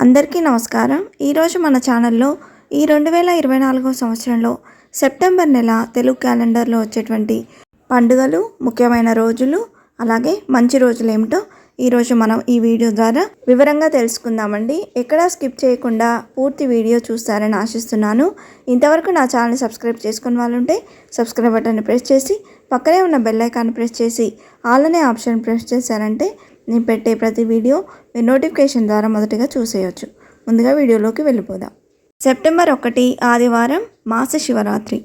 అందరికీ నమస్కారం. ఈరోజు మన ఛానల్లో ఈ 2024 సంవత్సరంలో సెప్టెంబర్ నెల తెలుగు క్యాలెండర్లో వచ్చేటువంటి పండుగలు, ముఖ్యమైన రోజులు, అలాగే మంచి రోజులు ఏమిటో ఈరోజు మనం ఈ వీడియో ద్వారా వివరంగా తెలుసుకుందామండి. ఎక్కడా స్కిప్ చేయకుండా పూర్తి వీడియో చూస్తారని ఆశిస్తున్నాను. ఇంతవరకు నా ఛానల్ని సబ్స్క్రైబ్ చేసుకున్న వాళ్ళు ఉంటే సబ్స్క్రైబ్ బటన్ని ప్రెస్ చేసి పక్కనే ఉన్న బెల్ ఐకాన్ని ప్రెస్ చేసి ఆల్ అనే ఆప్షన్ ప్రెస్ చేశారంటే నేను పెట్టే ప్రతి వీడియో మీ నోటిఫికేషన్ ద్వారా మొదటగా చూసేయచ్చు. ముందుగా వీడియోలోకి వెళ్ళిపోదాం. సెప్టెంబర్ 1 ఆదివారం మాస శివరాత్రి.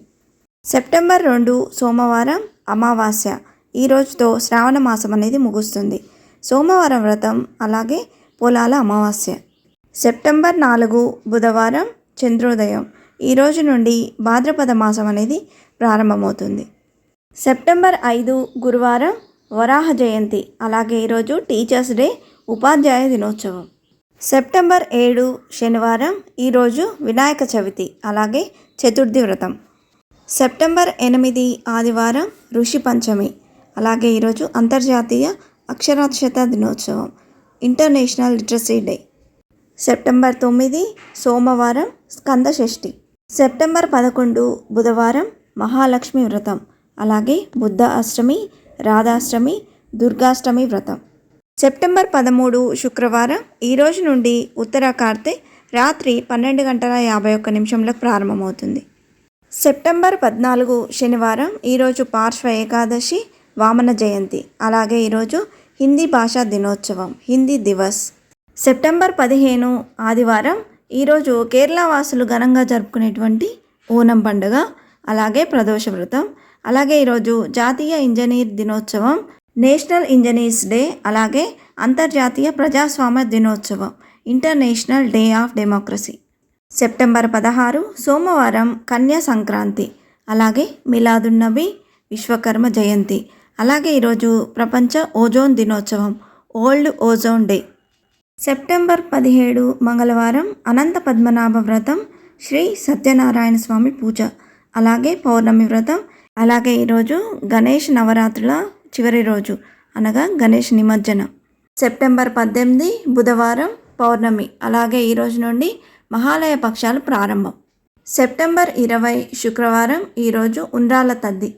సెప్టెంబర్ 2 సోమవారం అమావాస్య. ఈ రోజుతో శ్రావణ మాసం అనేది ముగుస్తుంది. సోమవారం వ్రతం, అలాగే పొలాల అమావాస్య. సెప్టెంబర్ 4 బుధవారం చంద్రోదయం. ఈ రోజు నుండి భాద్రపద మాసం అనేది ప్రారంభమవుతుంది. సెప్టెంబర్ 5 గురువారం వరాహ జయంతి, అలాగే ఈరోజు టీచర్స్ డే, ఉపాధ్యాయ దినోత్సవం. సెప్టెంబర్ 7 శనివారం. ఈరోజు వినాయక చవితి, అలాగే చతుర్థి వ్రతం. సెప్టెంబర్ 8 ఆదివారం ఋషి పంచమి, అలాగే ఈరోజు అంతర్జాతీయ అక్షరాస్యత దినోత్సవం, ఇంటర్నేషనల్ లిటరసీ డే. సెప్టెంబర్ 9 సోమవారం స్కంద షష్ఠి. సెప్టెంబర్ 11 బుధవారం మహాలక్ష్మి వ్రతం, అలాగే బుద్ధ అష్టమి, రాధాష్టమి, దుర్గాష్టమి వ్రతం. సెప్టెంబర్ 13 శుక్రవారం. ఈ రోజు నుండి ఉత్తర కార్తె రాత్రి 12:51 ప్రారంభమవుతుంది. సెప్టెంబర్ 14 శనివారం. ఈరోజు పార్శ్వ ఏకాదశి, వామన జయంతి, అలాగే ఈరోజు హిందీ భాషా దినోత్సవం, హిందీ దివస్. సెప్టెంబర్ 15 ఆదివారం. ఈరోజు కేరళ వాసులు ఘనంగా జరుపుకునేటువంటి ఓనం పండుగ, అలాగే ప్రదోష వ్రతం, అలాగే ఈరోజు జాతీయ ఇంజనీర్ దినోత్సవం, నేషనల్ ఇంజనీర్స్ డే, అలాగే అంతర్జాతీయ ప్రజాస్వామ్య దినోత్సవం, international day of democracy. September 16 సోమవారం కన్యా సంక్రాంతి, అలాగే మిలాదున్నబీ, విశ్వకర్మ జయంతి, అలాగే ఈరోజు ప్రపంచ ఓజోన్ దినోత్సవం, ఓల్డ్ ఓజోన్ డే. సెప్టెంబర్ 17 మంగళవారం అనంత పద్మనాభ వ్రతం, శ్రీ సత్యనారాయణ స్వామి పూజ, అలాగే పౌర్ణమి వ్రతం, అలాగే ఈరోజు గణేష్ నవరాత్రుల చివరి రోజు, అనగా గణేష్ నిమజ్జనం. సెప్టెంబర్ 18 బుధవారం పౌర్ణమి, అలాగే ఈరోజు నుండి మహాలయ పక్షాలు ప్రారంభం. సెప్టెంబర్ 20 శుక్రవారం. ఈరోజు ఉండ్రాల తద్ది.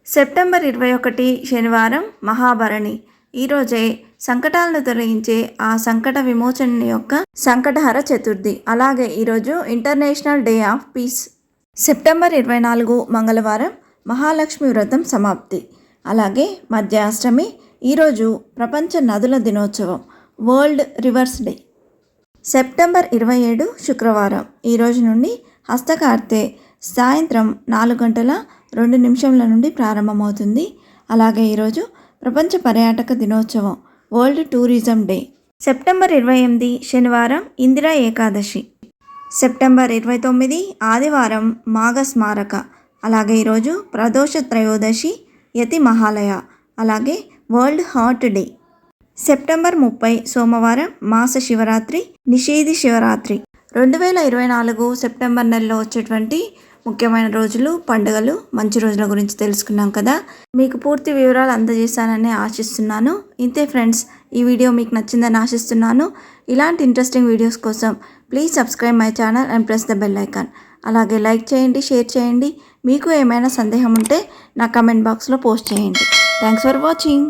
సెప్టెంబర్ 21 శనివారం మహాభరణి. ఈరోజే సంకటాలను తొలగించే ఆ సంకట విమోచన యొక్క సంకటహర చతుర్థి, అలాగే ఈరోజు international day of piece. September 24 మంగళవారం మహాలక్ష్మి వ్రతం సమాప్తి, అలాగే మధ్యాష్టమి. ఈరోజు ప్రపంచ నదుల దినోత్సవం, వరల్డ్ రివర్స్ డే. సెప్టెంబర్ 27 శుక్రవారం. ఈరోజు నుండి హస్తకార్తె సాయంత్రం 4:02 నుండి ప్రారంభమవుతుంది, అలాగే ఈరోజు ప్రపంచ పర్యాటక దినోత్సవం, వరల్డ్ టూరిజం డే. సెప్టెంబర్ 28 శనివారం ఇందిరా ఏకాదశి. సెప్టెంబర్ 29 ఆదివారం మాఘ స్మారక, అలాగే ఈరోజు ప్రదోష త్రయోదశి, యతి మహాలయ, అలాగే వరల్డ్ హార్ట్ డే. సెప్టెంబర్ 30 సోమవారం మాస శివరాత్రి, నిషేధి శివరాత్రి. 2024 సెప్టెంబర్ నెలలో వచ్చేటువంటి ముఖ్యమైన రోజులు, పండుగలు, మంచి రోజుల గురించి తెలుసుకున్నాం కదా. మీకు పూర్తి వివరాలు అందజేశానని ఆశిస్తున్నాను. ఇంతే ఫ్రెండ్స్, ఈ వీడియో మీకు నచ్చిందని ఆశిస్తున్నాను. ఇలాంటి ఇంట్రెస్టింగ్ వీడియోస్ కోసం please subscribe my channel and press the bell icon. అలాగే లైక్ చేయండి, షేర్ చేయండి. మీకు ఏమైనా సందేహం ఉంటే నా కమెంట్ బాక్స్లో పోస్ట్ చేయండి. Thanks for watching.